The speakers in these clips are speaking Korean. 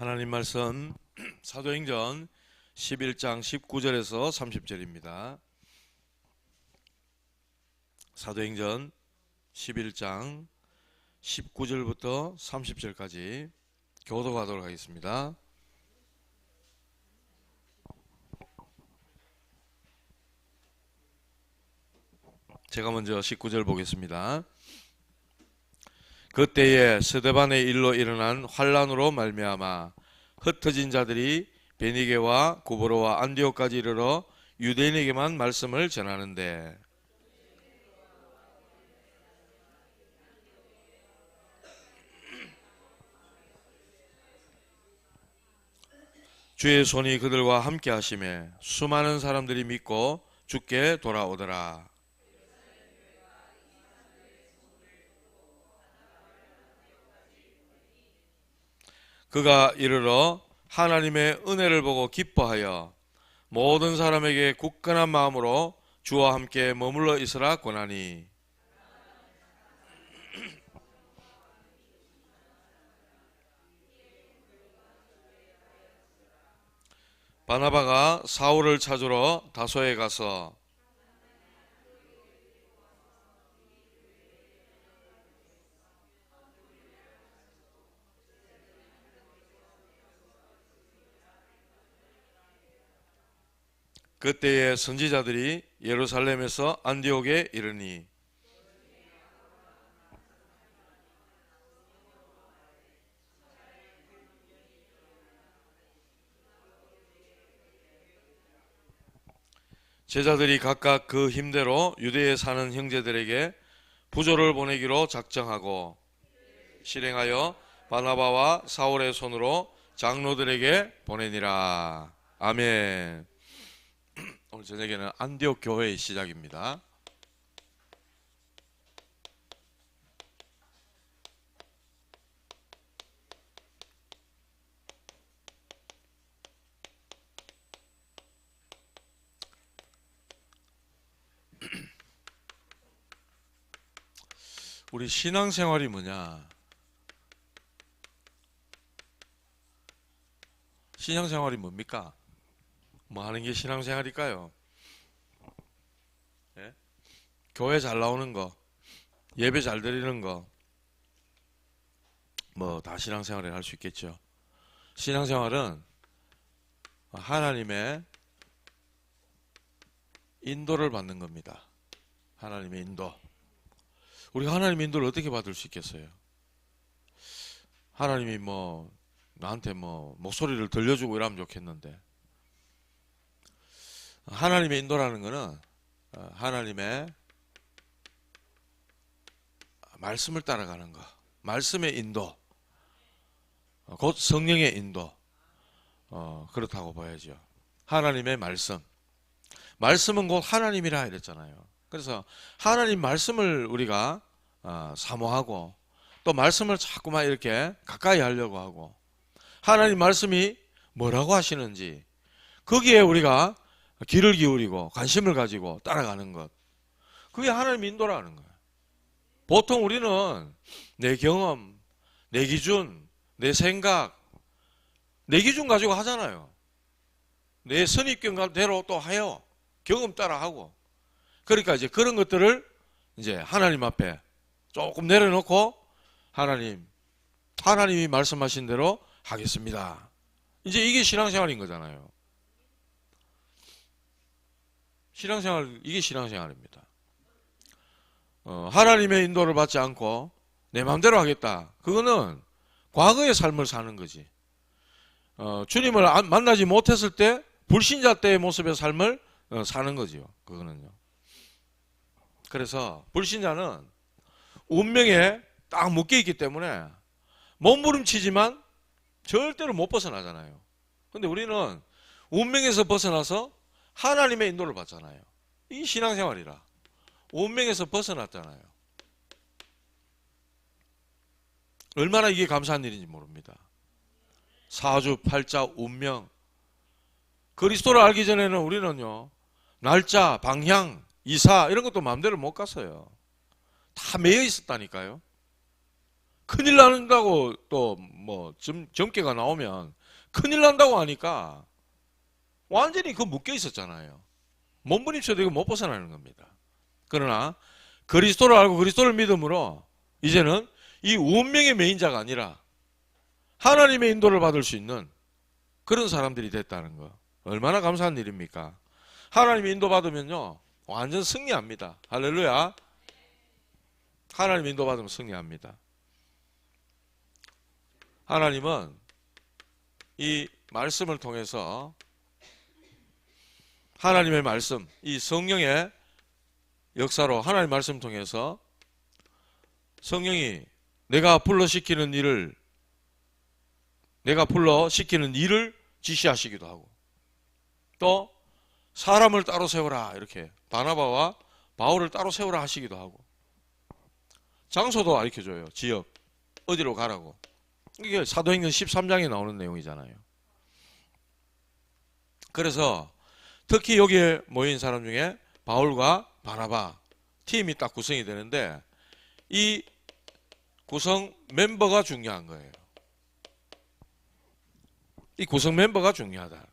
하나님 말씀 사도행전 11장 19절에서 30절입니다. 사도행전 11장 19절부터 30절까지 교도하도록 하겠습니다. 제가 먼저 19절 보겠습니다. 그때에 스데반의 일로 일어난 환란으로 말미암아 흩어진 자들이 베니게와 고보로와 안디옥까지 이르러 유대인에게만 말씀을 전하는데 주의 손이 그들과 함께 하심에 수많은 사람들이 믿고 주께 돌아오더라. 그가 이르러 하나님의 은혜를 보고 기뻐하여 모든 사람에게 굳건한 마음으로 주와 함께 머물러 있으라 권하니 바나바가 사울을 찾으러 다소에 가서 그때에 선지자들이 예루살렘에서 안디옥에 이르니 제자들이 각각 그 힘대로 유대에 사는 형제들에게 부조를 보내기로 작정하고 실행하여 바나바와 사울의 손으로 장로들에게 보내니라. 아멘. 오늘 저녁에는 안디옥 교회의 시작입니다. 우리 신앙생활이 뭐냐? 신앙생활이 뭡니까? 뭐 하는 게 신앙생활일까요? 예? 교회 잘 나오는 거, 예배 잘 드리는 거, 뭐 다 신앙생활을 할 수 있겠죠. 신앙생활은 하나님의 인도를 받는 겁니다. 하나님의 인도. 우리가 하나님의 인도를 어떻게 받을 수 있겠어요? 하나님이 뭐 나한테 뭐 목소리를 들려주고 이러면 좋겠는데, 하나님의 인도라는 것은 하나님의 말씀을 따라가는 것, 말씀의 인도, 곧 성령의 인도, 그렇다고 봐야죠. 하나님의 말씀은 곧 하나님이라 이랬잖아요. 그래서 하나님 말씀을 우리가 사모하고 또 말씀을 자꾸만 이렇게 가까이 하려고 하고 하나님 말씀이 뭐라고 하시는지 거기에 우리가 귀를 기울이고 관심을 가지고 따라가는 것, 그게 하나님 인도라는 거예요. 보통 우리는 내 경험, 내 기준, 내 생각, 내 기준 가지고 하잖아요. 내 선입견대로 또 해요. 경험 따라 하고. 그러니까 이제 그런 것들을 이제 하나님 앞에 조금 내려놓고 하나님이 말씀하신 대로 하겠습니다. 이제 이게 신앙생활인 거잖아요. 이게 신앙생활입니다. 하나님의 인도를 받지 않고 내 마음대로 하겠다. 그거는 과거의 삶을 사는 거지. 주님을 만나지 못했을 때 불신자 때의 모습의 삶을 사는 거지요. 그거는요. 그래서 불신자는 운명에 딱 묶여 있기 때문에 몸부림치지만 절대로 못 벗어나잖아요. 근데 우리는 운명에서 벗어나서 하나님의 인도를 받잖아요. 이게 신앙생활이라. 운명에서 벗어났잖아요. 얼마나 이게 감사한 일인지 모릅니다. 사주, 팔자, 운명. 그리스도를 알기 전에는 우리는요, 날짜, 방향, 이사 이런 것도 마음대로 못 갔어요. 다 매여 있었다니까요. 큰일 난다고 또 뭐 점괘가 나오면 큰일 난다고 하니까 완전히 그 묶여 있었잖아요. 몸부림쳐도 이거 못 벗어나는 겁니다. 그러나 그리스도를 알고 그리스도를 믿음으로 이제는 이 운명의 매인자가 아니라 하나님의 인도를 받을 수 있는 그런 사람들이 됐다는 거. 얼마나 감사한 일입니까? 하나님의 인도 받으면요 완전 승리합니다. 할렐루야. 하나님의 인도 받으면 승리합니다. 하나님은 이 말씀을 통해서 하나님의 말씀, 이 성령의 역사로 하나님의 말씀을 통해서 성령이 내가 불러 시키는 일을 지시하시기도 하고 또 사람을 따로 세우라 이렇게 바나바와 바울을 따로 세우라 하시기도 하고 장소도 알려줘요. 지역 어디로 가라고. 이게 사도행전 13장에 나오는 내용이잖아요. 그래서 특히 여기에 모인 사람 중에 바울과 바나바 팀이 딱 구성이 되는데 이 구성 멤버가 중요한 거예요. 이 구성 멤버가 중요하다.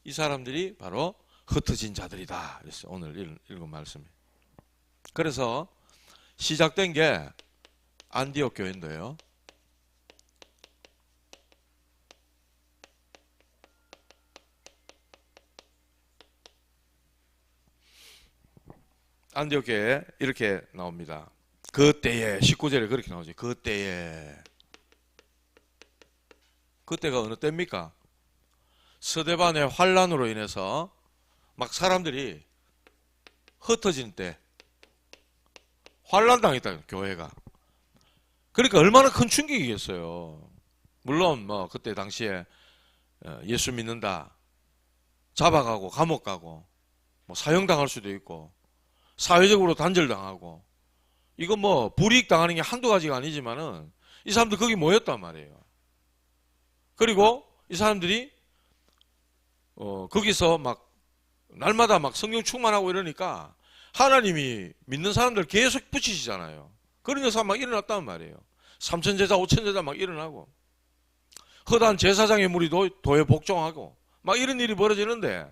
이 사람들이 바로 흩어진 자들이다. 그랬어요. 오늘 읽은 말씀이. 그래서 시작된 게 안디옥 교회인데요. 안디옥 교회에 이렇게 나옵니다. 그때에 19절에 그렇게 나오죠. 그때에. 그때가 어느 때입니까? 스데반의 환란으로 인해서 막 사람들이 흩어진 때 환란당했다 교회가. 그러니까 얼마나 큰 충격이겠어요. 물론 뭐 그때 당시에 예수 믿는다 잡아가고 감옥 가고 뭐 사형당할 수도 있고 사회적으로 단절당하고 이거 뭐 불이익 당하는 게 한두 가지가 아니지만은 이 사람들 거기 모였단 말이에요. 그리고 이 사람들이 거기서 막 날마다 막 성령 충만하고 이러니까 하나님이 믿는 사람들 계속 붙이시잖아요. 그런 역사가 막 일어났단 말이에요. 3,000제자 5,000제자 막 일어나고 허다한 제사장의 무리도 도에 복종하고 막 이런 일이 벌어지는데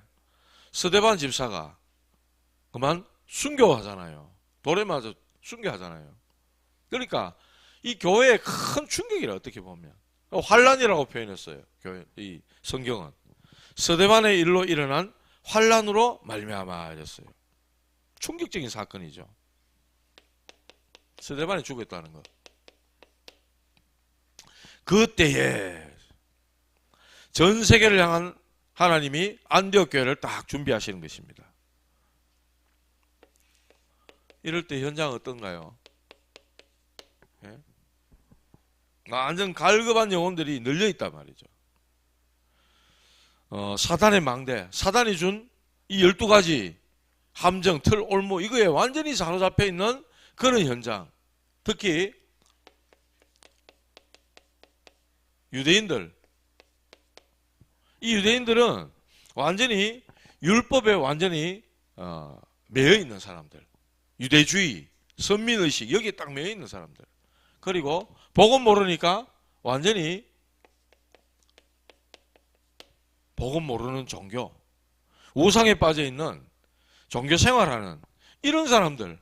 스데반 집사가 그만 순교하잖아요. 돌에 맞아 순교하잖아요. 그러니까 이 교회의 큰 충격이라 어떻게 보면 환란이라고 표현했어요. 교회 이 성경은 스데반의 일로 일어난 환란으로 말미암아 이랬어요. 충격적인 사건이죠. 스데반이 죽었다는 것. 그때에 전 세계를 향한 하나님이 안디옥 교회를 딱 준비하시는 것입니다. 이럴 때 현장은 어떤가요? 예? 완전 갈급한 영혼들이 널려 있단 말이죠. 사단의 망대, 사단이 준 이 12가지 함정, 틀, 올무 이거에 완전히 사로잡혀 있는 그런 현장. 특히 유대인들, 이 유대인들은 완전히 율법에 완전히 매여 있는 사람들, 유대주의, 선민의식 여기에 딱 매여 있는 사람들. 그리고 복음 모르니까 완전히 복음 모르는 종교, 우상에 빠져 있는 종교 생활하는 이런 사람들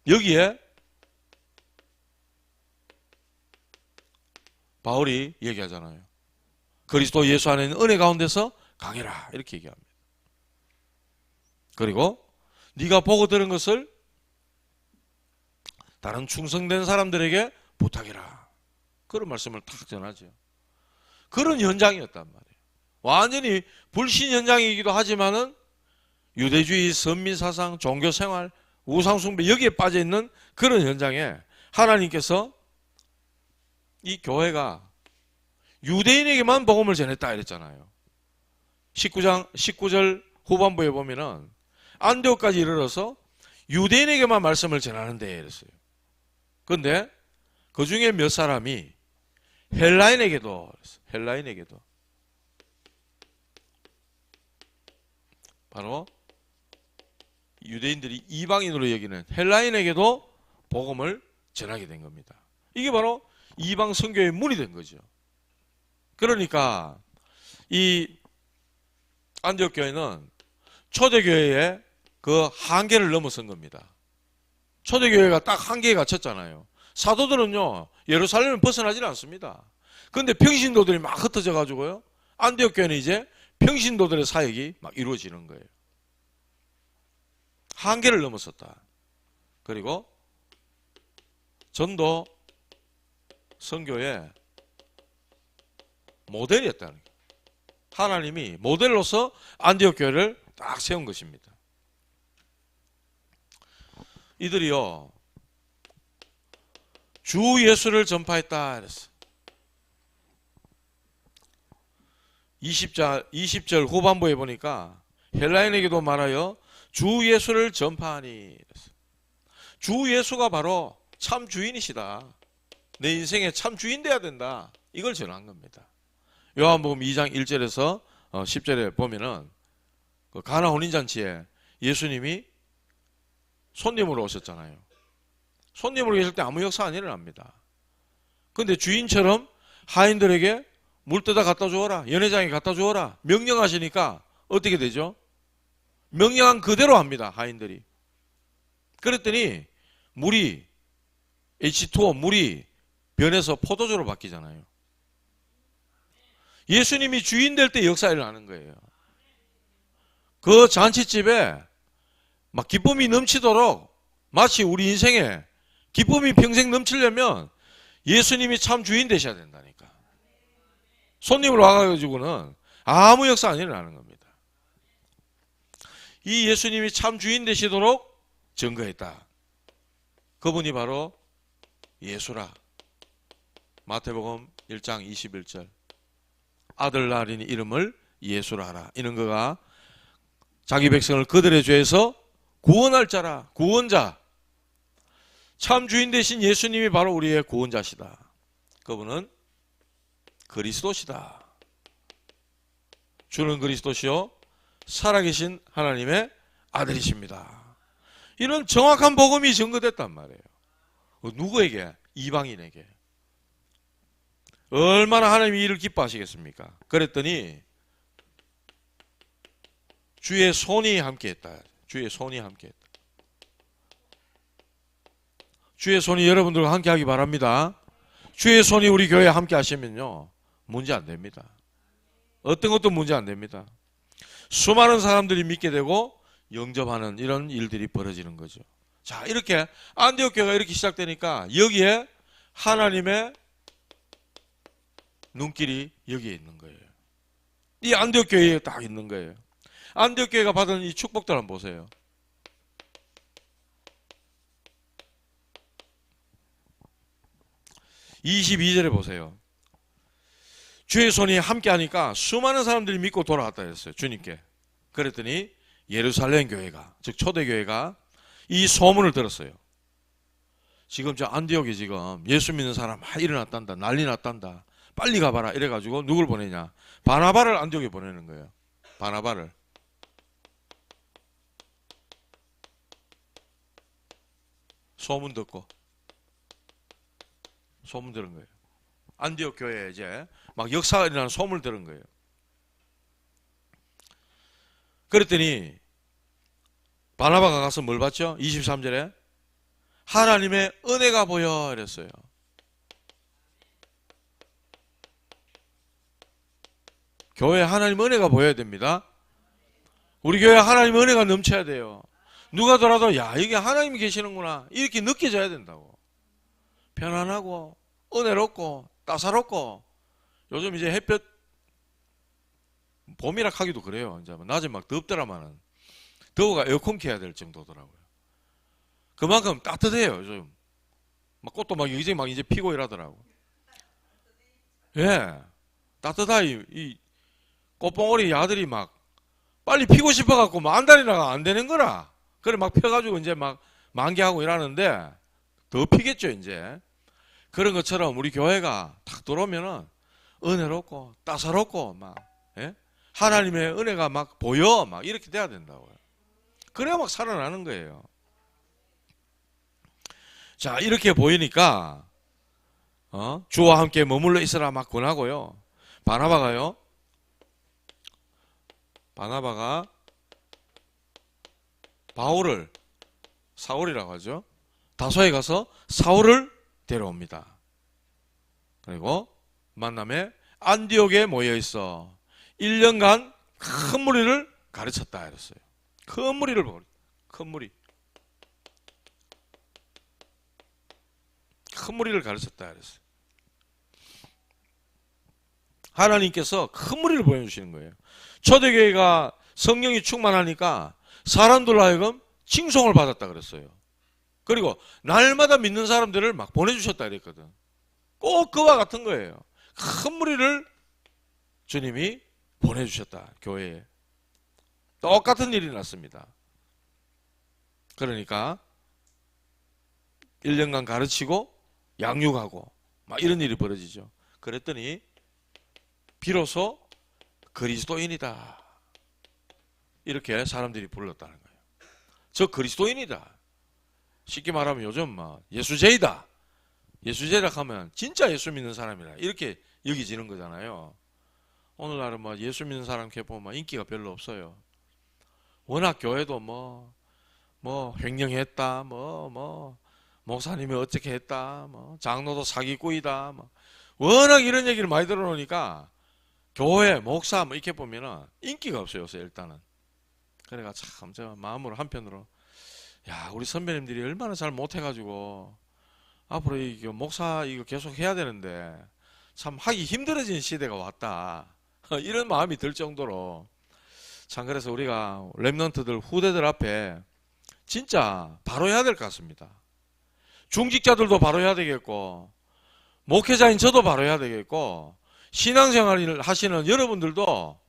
여기에 바울이 얘기하잖아요. 그리스도 예수 안에 있는 은혜 가운데서 강해라 이렇게 얘기합니다. 그리고 네가 보고 들은 것을 다른 충성된 사람들에게 부탁해라. 그런 말씀을 탁 전하죠. 그런 현장이었단 말이에요. 완전히 불신 현장이기도 하지만은 유대주의, 선민사상, 종교생활, 우상숭배 여기에 빠져있는 그런 현장에 하나님께서 이 교회가 유대인에게만 복음을 전했다 이랬잖아요. 19절 후반부에 보면은 안디옥까지 이르러서 유대인에게만 말씀을 전하는데 이랬어요. 그런데 그 중에 몇 사람이 헬라인에게도 바로 유대인들이 이방인으로 여기는 헬라인에게도 복음을 전하게 된 겁니다. 이게 바로 이방 선교의 문이 된 거죠. 그러니까 이 안디옥 교회는 초대교회의 그 한계를 넘어선 겁니다. 초대교회가 딱 한계에 갇혔잖아요. 사도들은요, 예루살렘을 벗어나지는 않습니다. 그런데 평신도들이 막 흩어져 가지고요, 안디옥 교회는 이제 평신도들의 사역이 막 이루어지는 거예요. 한계를 넘어섰다. 그리고 전도 선교의 모델이었다는 거예요. 하나님이 모델로서 안디옥 교회를 딱 세운 것입니다. 이들이요, 주 예수를 전파했다 그랬어. 20절 후반부에 보니까 헬라인에게도 말하여 주 예수를 전파하니 그랬어. 주 예수가 바로 참 주인이시다. 내 인생의 참 주인 돼야 된다. 이걸 전한 겁니다. 요한복음 2장 1절에서 10절에 보면은 그 가나 혼인잔치에 예수님이 손님으로 오셨잖아요. 손님으로 계실 때 아무 역사 안 일어납니다. 그런데 주인처럼 하인들에게 물 떠다 갖다 주어라, 연회장에 갖다 주어라 명령하시니까 어떻게 되죠? 명령한 그대로 합니다. 하인들이. 그랬더니 물이 H2O 물이 변해서 포도주로 바뀌잖아요. 예수님이 주인 될 때 역사 일어나는 거예요. 그 잔치집에 막 기쁨이 넘치도록, 마치 우리 인생에 기쁨이 평생 넘치려면 예수님이 참 주인 되셔야 된다니까. 손님을 와가지고는 아무 역사 안 일어나는 겁니다. 이 예수님이 참 주인 되시도록 증거했다. 그분이 바로 예수라. 마태복음 1장 21절. 아들 낳으리니 이름을 예수라 하라. 이는 그가 자기 백성을 그들의 죄에서 구원할 자라. 구원자. 참 주인 되신 예수님이 바로 우리의 구원자시다. 그분은 그리스도시다. 주는 그리스도시요 살아계신 하나님의 아들이십니다. 이런 정확한 복음이 증거됐단 말이에요. 누구에게? 이방인에게. 얼마나 하나님이 이를 기뻐하시겠습니까? 그랬더니 주의 손이 함께했다. 주의 손이 함께했다. 주의 손이 여러분들과 함께하기 바랍니다. 주의 손이 우리 교회에 함께 하시면요, 문제 안 됩니다. 어떤 것도 문제 안 됩니다. 수많은 사람들이 믿게 되고 영접하는 이런 일들이 벌어지는 거죠. 자, 이렇게 안디옥 교회가 이렇게 시작되니까 여기에 하나님의 눈길이 여기에 있는 거예요. 이 안디옥 교회에 딱 있는 거예요. 안디옥 교회가 받은 이 축복들 한번 보세요. 22절에 보세요. 주의 손이 함께하니까 수많은 사람들이 믿고 돌아왔다 했어요. 주님께. 그랬더니 예루살렘 교회가, 즉 초대교회가 이 소문을 들었어요. 지금 저 안디옥에 지금 예수 믿는 사람 막 일어났단다, 난리 났단다, 빨리 가봐라 이래가지고 누굴 보내냐? 바나바를 안디옥에 보내는 거예요. 바나바를. 소문 듣고 소문 들은 거예요. 안디옥 교회에 이제 막 역사가 일어나는 소문을 들은 거예요. 그랬더니 바나바가 가서 뭘 봤죠? 23절에 하나님의 은혜가 보여 이랬어요. 교회에 하나님 은혜가 보여야 됩니다. 우리 교회에 하나님 은혜가 넘쳐야 돼요. 누가 더라도 야, 이게 하나님이 계시는구나 이렇게 느껴져야 된다고. 편안하고 은혜롭고 따사롭고. 요즘 이제 햇볕 봄이라 하기도 그래요. 이제 낮에 막 덥더라마는 더워가 에어컨 켜야 될 정도더라고요. 그만큼 따뜻해요. 요즘 막 꽃도 막 여기저기 막 이제 피고 이러더라고. 예, 따뜻하 이 꽃봉오리 야들이 막 빨리 피고 싶어갖고 막 안달이나가 안 되는 거라. 그래 막 펴가지고 이제 막 만개하고 이러는데 더 피겠죠 이제. 그런 것처럼 우리 교회가 탁 들어오면은 은혜롭고 따사롭고 막, 예? 하나님의 은혜가 막 보여 막 이렇게 돼야 된다고요. 그래야 막 살아나는 거예요. 자, 이렇게 보이니까 주와 함께 머물러 있으라 막 권하고요. 바나바가 바울을, 사울이라고 하죠, 다소에 가서 사울을 데려옵니다. 그리고 만남에 안디옥에 모여 있어 1년간 큰 무리를 가르쳤다 이랬어요. 큰 무리를 보고, 큰 무리를 가르쳤다 이랬어요. 하나님께서 큰 무리를 보여주시는 거예요. 초대교회가 성령이 충만하니까 사람들로 하여금 칭송을 받았다 그랬어요. 그리고 날마다 믿는 사람들을 막 보내주셨다 그랬거든. 꼭 그와 같은 거예요. 큰 무리를 주님이 보내주셨다, 교회에. 똑같은 일이 났습니다. 그러니까 1년간 가르치고 양육하고 막 이런 일이 벌어지죠. 그랬더니 비로소 그리스도인이다, 이렇게 사람들이 불렀다는 거예요. 저 그리스도인이다. 쉽게 말하면 요즘 막 예수제이다. 예수제라 하면 진짜 예수 믿는 사람이라 이렇게 여기지는 거잖아요. 오늘날은 뭐 예수 믿는 사람 이렇게 보면 인기가 별로 없어요. 워낙 교회도 뭐 횡령했다, 목사님이 어떻게 했다, 장로도 사기꾼이다, 워낙 이런 얘기를 많이 들어놓으니까 교회, 목사 이렇게 보면은 인기가 없어요, 요새 일단은. 그래가 참 저 마음으로 한편으로, 야, 우리 선배님들이 얼마나 잘 못해가지고 앞으로 이거 목사 이거 계속 해야 되는데 참 하기 힘들어진 시대가 왔다. 이런 마음이 들 정도로, 참 그래서 우리가 랩런트들, 후대들 앞에 진짜 바로 해야 될 것 같습니다. 중직자들도 바로 해야 되겠고, 목회자인 저도 바로 해야 되겠고, 신앙생활을 하시는 여러분들도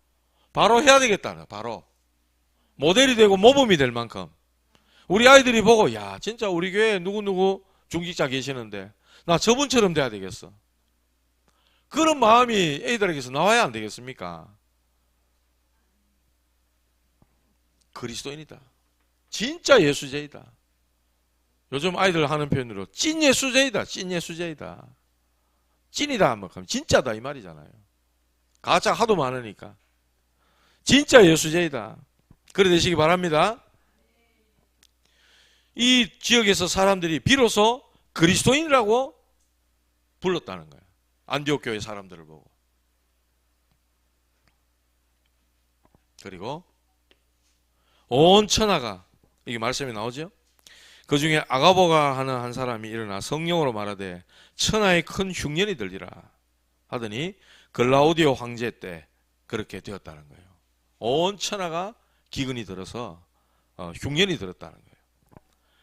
바로 해야 되겠다. 바로 모델이 되고 모범이 될 만큼 우리 아이들이 보고, 야, 진짜 우리 교회에 누구누구 중직자 계시는데 나 저분처럼 돼야 되겠어. 그런 마음이 애들에게서 나와야 안 되겠습니까? 그리스도인이다. 진짜 예수제이다. 요즘 아이들 하는 표현으로 찐 예수제이다. 찐 예수제이다. 찐이다 뭐 그럼 진짜다 이 말이잖아요. 가짜 하도 많으니까 진짜 예수제이다. 그래 되시기 바랍니다. 이 지역에서 사람들이 비로소 그리스도인이라고 불렀다는 거예요. 안디옥 교회 사람들을 보고. 그리고 온 천하가, 이게 말씀이 나오죠. 그 중에 아가보가 하는 한 사람이 일어나 성령으로 말하되 천하에 큰 흉년이 들리라 하더니 글라우디오 황제 때 그렇게 되었다는 거예요. 온 천하가 기근이 들어서 흉년이 들었다는 거예요.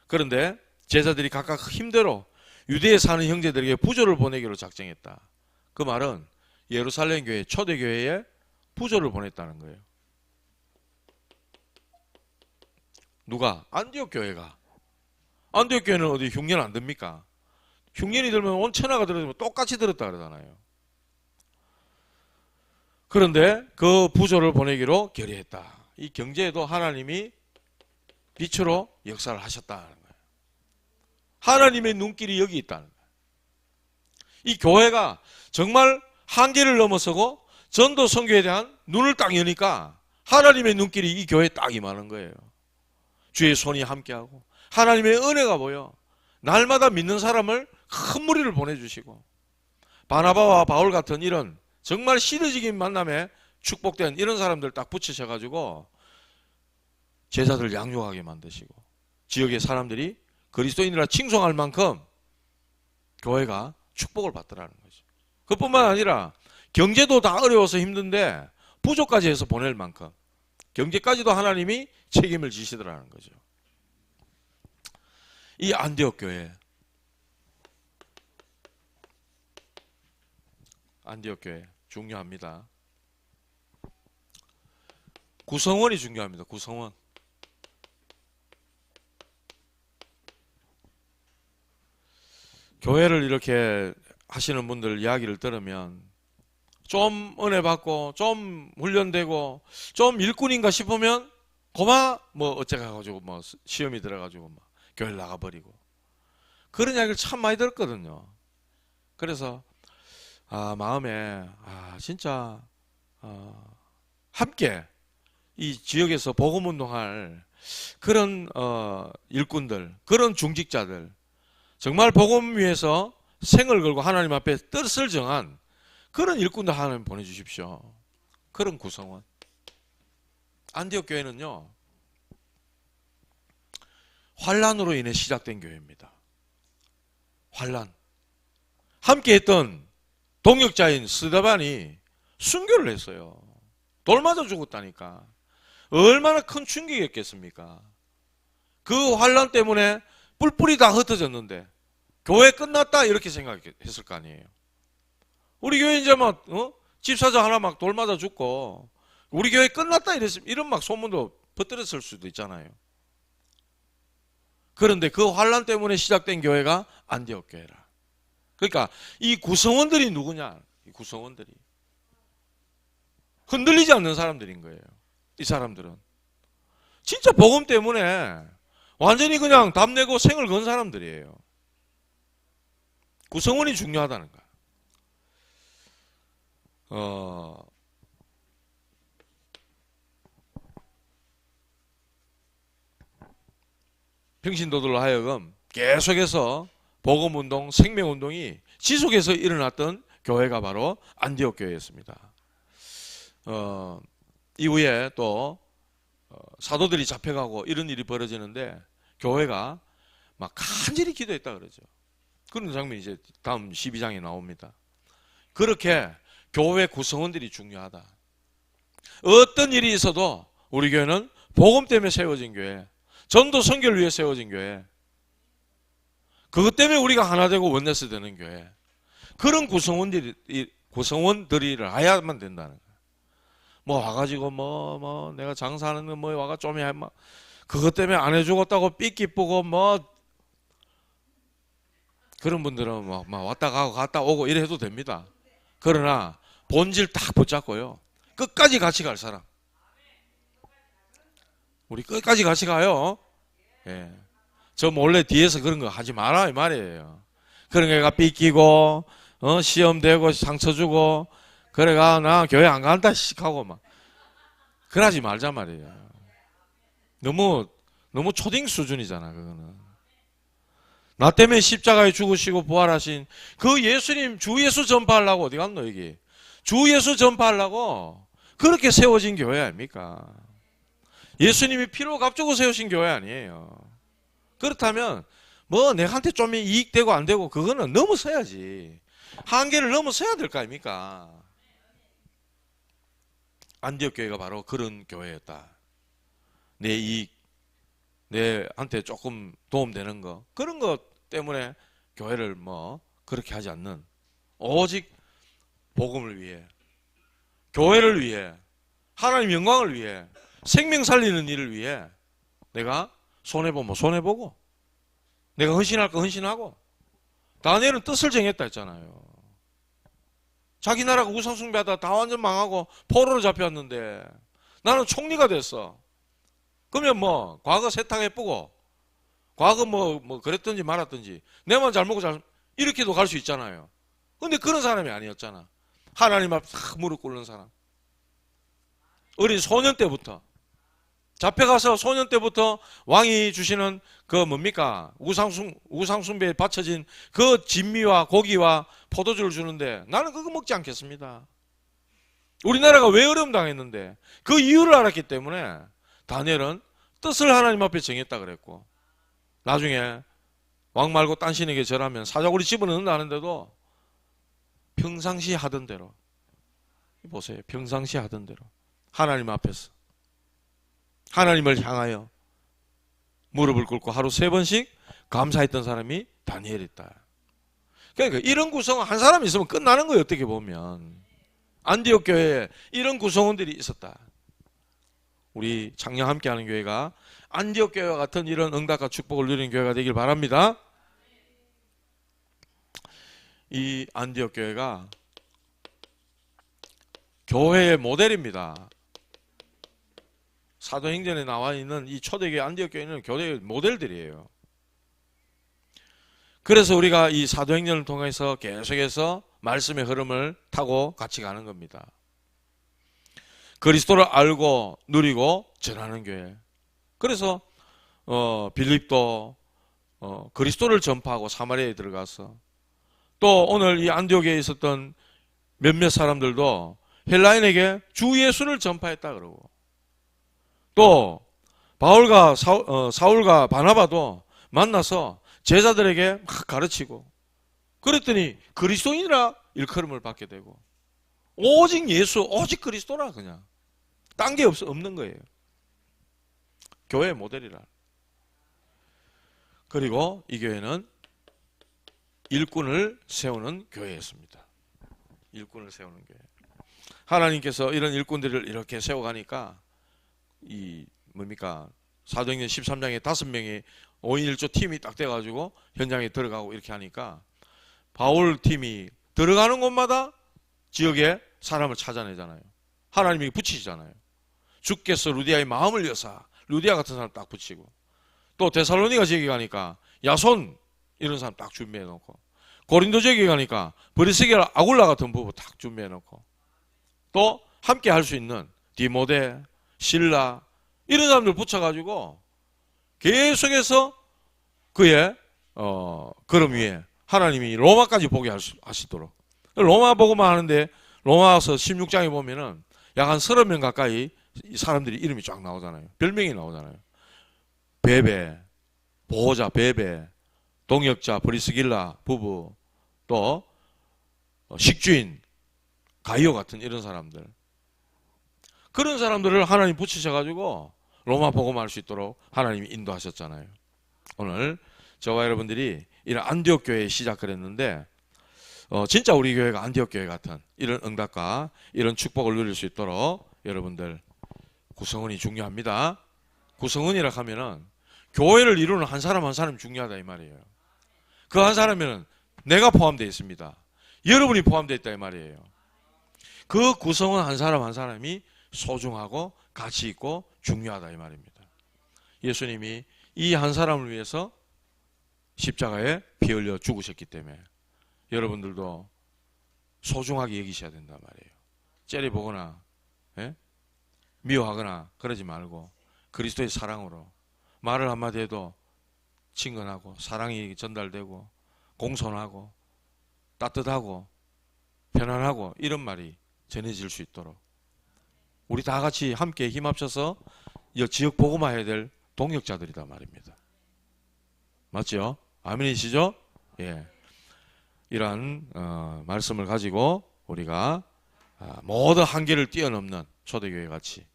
그런데 제자들이 각각 힘대로 유대에 사는 형제들에게 부조를 보내기로 작정했다. 그 말은 예루살렘 교회, 초대교회에 부조를 보냈다는 거예요. 누가? 안디옥 교회가. 안디옥 교회는 어디 흉년 안 듭니까? 흉년이 들면 온 천하가 들어주면 똑같이 들었다 그러잖아요. 그런데 그 부조를 보내기로 결의했다. 이 경제에도 하나님이 빛으로 역사를 하셨다는 거예요. 하나님의 눈길이 여기 있다는 거예요. 이 교회가 정말 한계를 넘어서고 전도 선교에 대한 눈을 딱 여니까 하나님의 눈길이 이 교회에 딱 임하는 거예요. 주의 손이 함께하고 하나님의 은혜가 보여 날마다 믿는 사람을 큰 무리를 보내주시고, 바나바와 바울 같은 이런 정말 시대적인 만남에 축복된 이런 사람들 딱 붙이셔가지고 제자들 양육하게 만드시고 지역의 사람들이 그리스도인이라 칭송할 만큼 교회가 축복을 받더라는 거죠. 그뿐만 아니라 경제도 다 어려워서 힘든데 부족까지 해서 보낼 만큼 경제까지도 하나님이 책임을 지시더라는 거죠. 이 안디옥 교회, 안디옥 교회 중요합니다. 구성원이 중요합니다. 구성원. 교회를 이렇게 하시는 분들 이야기를 들으면 좀 은혜 받고 좀 훈련되고 좀 일꾼인가 싶으면 고마 뭐 어째가 가지고 뭐 시험이 들어가지고 막 교회를 나가버리고, 그런 이야기를 참 많이 들었거든요. 그래서 마음에 진짜 함께 이 지역에서 복음운동할 그런 일꾼들, 그런 중직자들, 정말 복음 위해서 생을 걸고 하나님 앞에 뜻을 정한 그런 일꾼들 하나님 보내주십시오. 그런 구성원. 안디옥 교회는요, 환란으로 인해 시작된 교회입니다. 환란. 함께 했던 동역자인 스데반이 순교를 했어요. 돌 맞아 죽었다니까. 얼마나 큰 충격이었겠습니까? 그 환란 때문에 뿔뿔이 다 흩어졌는데 교회 끝났다 이렇게 생각했을 거 아니에요. 우리 교회 이제 막 집사자 하나 막 돌 맞아 죽고 우리 교회 끝났다 이랬으면 이런 막 소문도 퍼뜨렸을 수도 있잖아요. 그런데 그 환란 때문에 시작된 교회가 안디옥 교회라. 그러니까 이 구성원들이 누구냐? 이 구성원들이 흔들리지 않는 사람들인 거예요. 이 사람들은 진짜 복음 때문에 완전히 그냥 답내고 생을 건 사람들이에요. 구성원이 중요하다는 거야. 평신도들로 하여금 계속해서 복음운동, 생명운동이 지속해서 일어났던 교회가 바로 안디옥 교회였습니다. 이후에 또 사도들이 잡혀가고 이런 일이 벌어지는데 교회가 막 간절히 기도했다 그러죠. 그런 장면이 이제 다음 12장에 나옵니다. 그렇게 교회 구성원들이 중요하다. 어떤 일이 있어도 우리 교회는 복음 때문에 세워진 교회, 전도 선교를 위해 세워진 교회, 그것 때문에 우리가 하나 되고 원내스 되는 교회, 그런 구성원들이를 해야만 된다는 거예요. 뭐 와가지고 내가 장사하는 거 뭐 와가 좀 해, 그것 때문에 안 해주겠다고 삐끼뿌고 그런 분들은 막 왔다 가고 갔다 오고 이래 해도 됩니다. 그러나 본질 딱 붙잡고요. 끝까지 같이 갈 사람. 우리 끝까지 같이 가요. 예. 저 몰래 뒤에서 그런 거 하지 마라 이 말이에요. 그런 애가 삐끼고 시험 대고 상처 주고 그래가 나 교회 안 간다 하고 막 그러지 말자 말이에요. 너무 초딩 수준이잖아 그거는. 나 때문에 십자가에 죽으시고 부활하신 그 예수님 주 예수 전파하려고 어디 갔노 여기. 주 예수 전파하려고 그렇게 세워진 교회 아닙니까? 예수님이 피로 값주고 세우신 교회 아니에요. 그렇다면 내한테 좀 이익되고 안 되고 그거는 넘어서야지. 한계를 넘어서야 될 거 아닙니까? 안디옥 교회가 바로 그런 교회였다. 내 이익, 내한테 조금 도움되는 거 그런 것 때문에 교회를 그렇게 하지 않는 오직 복음을 위해, 교회를 위해, 하나님 영광을 위해, 생명 살리는 일을 위해 내가 손해보면 손해보고 내가 헌신할 거 헌신하고. 다니엘은 뜻을 정했다 했잖아요. 자기 나라가 우상숭배하다 다 완전 망하고 포로로 잡혔는데 나는 총리가 됐어. 그러면 과거 세탁해보고 과거 그랬든지 말았든지 내만 잘 먹고 이렇게도 갈 수 있잖아요. 근데 그런 사람이 아니었잖아. 하나님 앞에 탁 무릎 꿇는 사람. 어린 소년 때부터 잡혀가서 소년 때부터 왕이 주시는 그 뭡니까? 우상숭배에 바쳐진 그 진미와 고기와 포도주를 주는데 나는 그거 먹지 않겠습니다. 우리나라가 왜 어려움 당했는데 그 이유를 알았기 때문에 다니엘은 뜻을 하나님 앞에 정했다 그랬고 나중에 왕 말고 딴 신에게 절하면 사자굴이 집어넣는다 하는데도 평상시 하던 대로 보세요. 평상시 하던 대로 하나님 앞에서 하나님을 향하여 무릎을 꿇고 하루 3번씩 감사했던 사람이 다니엘이다. 그러니까 이런 구성원 한 사람 있으면 끝나는 거예요. 어떻게 보면 안디옥 교회에 이런 구성원들이 있었다. 우리 작년 함께하는 교회가 안디옥 교회와 같은 이런 응답과 축복을 누리는 교회가 되길 바랍니다. 이 안디옥 교회가 교회의 모델입니다. 사도행전에 나와 있는 이 초대교회 안디옥 교회는 교회의 모델들이에요. 그래서 우리가 이 사도행전을 통해서 계속해서 말씀의 흐름을 타고 같이 가는 겁니다. 그리스도를 알고 누리고 전하는 교회. 그래서 빌립도 그리스도를 전파하고 사마리아에 들어가서, 또 오늘 이 안디옥에 있었던 몇몇 사람들도 헬라인에게 주 예수를 전파했다 그러고, 또 바울과 사울과 바나바도 만나서 제자들에게 막 가르치고, 그랬더니 그리스도인이라 일컬음을 받게 되고, 오직 예수, 오직 그리스도라, 그냥 딴 게 없는 거예요. 교회의 모델이라. 그리고 이 교회는 일꾼을 세우는 교회였습니다. 일꾼을 세우는 교회. 하나님께서 이런 일꾼들을 이렇게 세워가니까 이 뭡니까? 사도행전 13장에 5명의 5인 1조 팀이 딱 돼가지고 현장에 들어가고 이렇게 하니까 바울 팀이 들어가는 곳마다 지역에 사람을 찾아내잖아요. 하나님이 붙이시잖아요. 주께서 루디아의 마음을 여사, 루디아 같은 사람 딱 붙이고, 또 데살로니가 지역에 가니까 야손 이런 사람 딱 준비해 놓고, 고린도 지역에 가니까 브리스게라 아굴라 같은 부부 딱 준비해 놓고, 또 함께 할 수 있는 디모데, 실라 이런 사람들 붙여가지고 계속해서 그의 걸음 위에 하나님이 로마까지 보게 하시도록. 로마 보고만 하는데 로마서 16장에 보면은 약 한 30명 가까이 사람들이 이름이 쫙 나오잖아요. 별명이 나오잖아요. 베베, 보호자 베베, 동역자 브리스길라 부부, 또 식주인 가이오 같은 이런 사람들. 그런 사람들을 하나님 붙이셔가지고 로마 복음할 수 있도록 하나님이 인도하셨잖아요. 오늘 저와 여러분들이 이런 안디옥 교회 시작을 했는데, 진짜 우리 교회가 안디옥 교회 같은 이런 응답과 이런 축복을 누릴 수 있도록 여러분들 구성원이 중요합니다. 구성원이라 하면은 교회를 이루는 한 사람 한 사람이 중요하다 이 말이에요. 그 한 사람에는 내가 포함되어 있습니다. 여러분이 포함되어 있다 이 말이에요. 그 구성원 한 사람 한 사람이 소중하고 가치 있고 중요하다 이 말입니다. 예수님이 이 한 사람을 위해서 십자가에 피 흘려 죽으셨기 때문에 여러분들도 소중하게 여기셔야 된단 말이에요. 째려보거나 미워하거나 그러지 말고 그리스도의 사랑으로 말을 한마디 해도 친근하고 사랑이 전달되고 공손하고 따뜻하고 편안하고 이런 말이 전해질 수 있도록 우리 다 같이 함께 힘합쳐서 이 지역 복음화 해야 될 동역자들이다 말입니다. 맞죠? 아멘이시죠? 예. 이러한 말씀을 가지고 우리가 모든 한계를 뛰어넘는 초대교회 같이,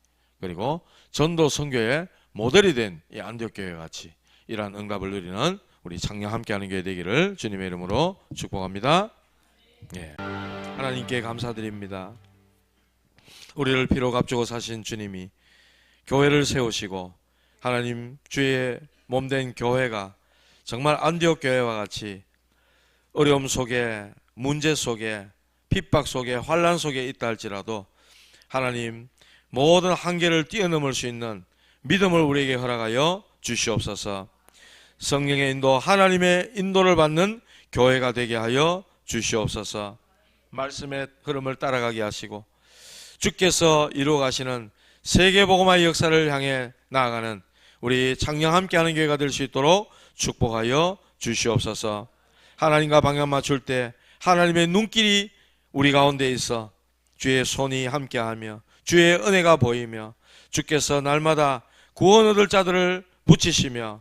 그리고 전도 선교의 모델이 된 이 안디옥 교회 같이 이러한 응답을 누리는 우리 창녕 함께하는 교회 되기를 주님의 이름으로 축복합니다. 예. 하나님께 감사드립니다. 우리를 피로 값주고 사신 주님이 교회를 세우시고 하나님 주의 몸된 교회가 정말 안디옥 교회와 같이 어려움 속에, 문제 속에, 핍박 속에, 환난 속에 있다 할지라도 하나님 모든 한계를 뛰어넘을 수 있는 믿음을 우리에게 허락하여 주시옵소서. 성령의 인도, 하나님의 인도를 받는 교회가 되게 하여 주시옵소서. 말씀의 흐름을 따라가게 하시고 주께서 이루어 가시는 세계복음화의 역사를 향해 나아가는 우리 창녕 함께하는 교회가 될 수 있도록 축복하여 주시옵소서. 하나님과 방향 맞출 때 하나님의 눈길이 우리 가운데 있어 주의 손이 함께하며 주의 은혜가 보이며 주께서 날마다 구원 얻을 자들을 붙이시며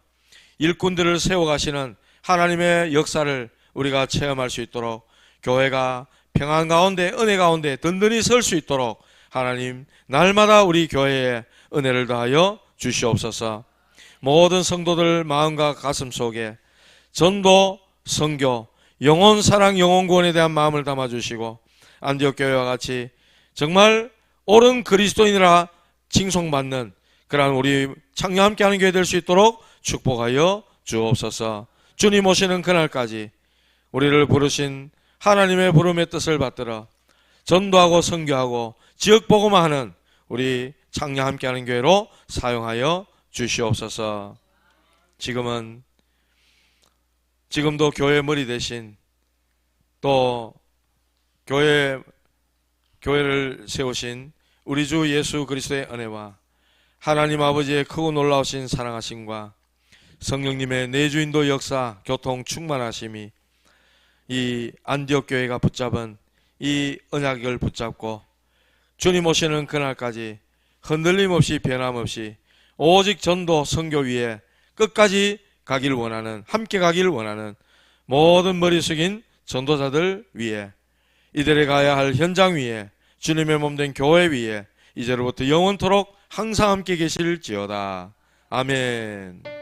일꾼들을 세워가시는 하나님의 역사를 우리가 체험할 수 있도록 교회가 평안 가운데 은혜 가운데 든든히 설 수 있도록 하나님 날마다 우리 교회에 은혜를 더하여 주시옵소서. 모든 성도들 마음과 가슴 속에 전도, 선교, 영혼 사랑, 영혼 구원에 대한 마음을 담아주시고 안디옥 교회와 같이 정말 옳은 그리스도인이라 칭송받는 그러한 우리 창녀 함께하는 교회 될 수 있도록 축복하여 주옵소서. 주님 오시는 그날까지 우리를 부르신 하나님의 부름의 뜻을 받들어 전도하고 선교하고 지역 복음화하는 우리 창녀 함께하는 교회로 사용하여 주시옵소서. 지금은 지금도 교회 머리 대신 또 교회를 세우신 우리 주 예수 그리스도의 은혜와 하나님 아버지의 크고 놀라우신 사랑하심과 성령님의 내주인도 역사 교통 충만하심이 이 안디옥 교회가 붙잡은 이 언약을 붙잡고 주님 오시는 그날까지 흔들림 없이 변함없이 오직 전도 선교 위에 끝까지 가길 원하는, 함께 가길 원하는 모든 머리 숙인 전도자들 위에, 이들이 가야 할 현장 위에, 주님의 몸된 교회 위에 이제로부터 영원토록 항상 함께 계실지어다. 아멘.